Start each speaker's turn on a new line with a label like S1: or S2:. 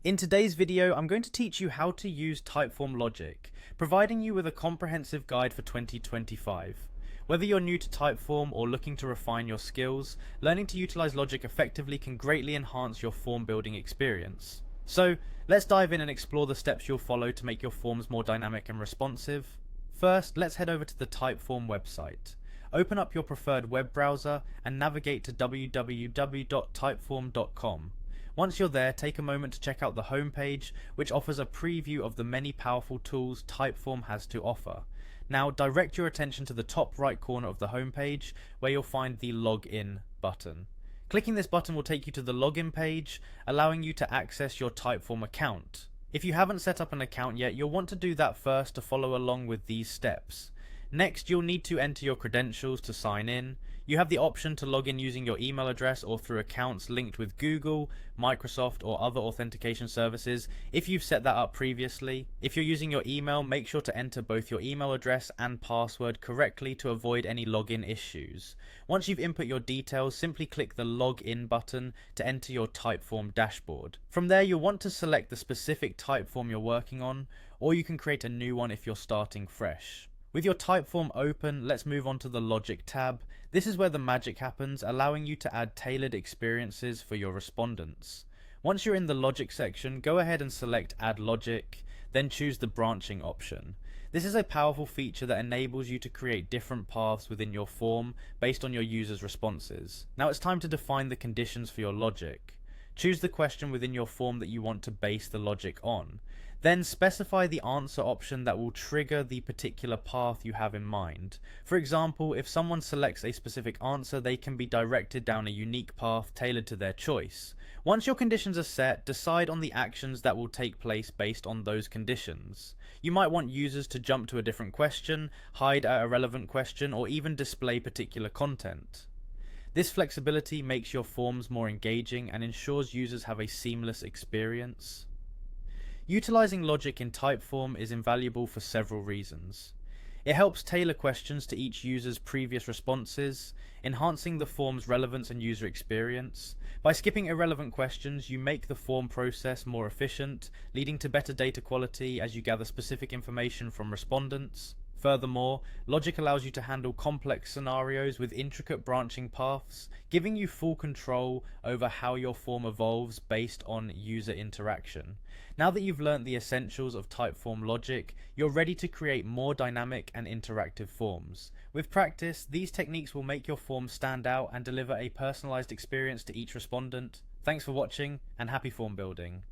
S1: In today's video, I'm going to teach you how to use Typeform logic, providing you with a comprehensive guide for 2025. Whether you're new to Typeform or looking to refine your skills, learning to utilize logic effectively can greatly enhance your form building experience. So, let's dive in and explore the steps you'll follow to make your forms more dynamic and responsive. First, let's head over to the Typeform website. Open up your preferred web browser and navigate to www.typeform.com. Once you're there, take a moment to check out the homepage, which offers a preview of the many powerful tools Typeform has to offer. Now, direct your attention to the top right corner of the homepage, where you'll find the Login button. Clicking this button will take you to the login page, allowing you to access your Typeform account. If you haven't set up an account yet, you'll want to do that first to follow along with these steps. Next, you'll need to enter your credentials to sign in. You have the option to log in using your email address or through accounts linked with Google, Microsoft, or other authentication services if you've set that up previously. If you're using your email, make sure to enter both your email address and password correctly to avoid any login issues. Once you've input your details, simply click the Login button to enter your Typeform dashboard. From there, you'll want to select the specific Typeform you're working on, or you can create a new one if you're starting fresh. With your Typeform open, let's move on to the Logic tab. This is where the magic happens, allowing you to add tailored experiences for your respondents. Once you're in the Logic section, go ahead and select Add Logic, then choose the branching option. This is a powerful feature that enables you to create different paths within your form based on your users' responses. Now it's time to define the conditions for your logic. Choose the question within your form that you want to base the logic on. Then specify the answer option that will trigger the particular path you have in mind. For example, if someone selects a specific answer, they can be directed down a unique path tailored to their choice. Once your conditions are set, decide on the actions that will take place based on those conditions. You might want users to jump to a different question, hide a irrelevant question, or even display particular content. This flexibility makes your forms more engaging and ensures users have a seamless experience. Utilizing logic in Typeform is invaluable for several reasons. It helps tailor questions to each user's previous responses, enhancing the form's relevance and user experience. By skipping irrelevant questions, you make the form process more efficient, leading to better data quality as you gather specific information from respondents. Furthermore, logic allows you to handle complex scenarios with intricate branching paths, giving you full control over how your form evolves based on user interaction. Now that you've learnt the essentials of Typeform logic, you're ready to create more dynamic and interactive forms. With practice, these techniques will make your form stand out and deliver a personalized experience to each respondent. Thanks for watching, and happy form building.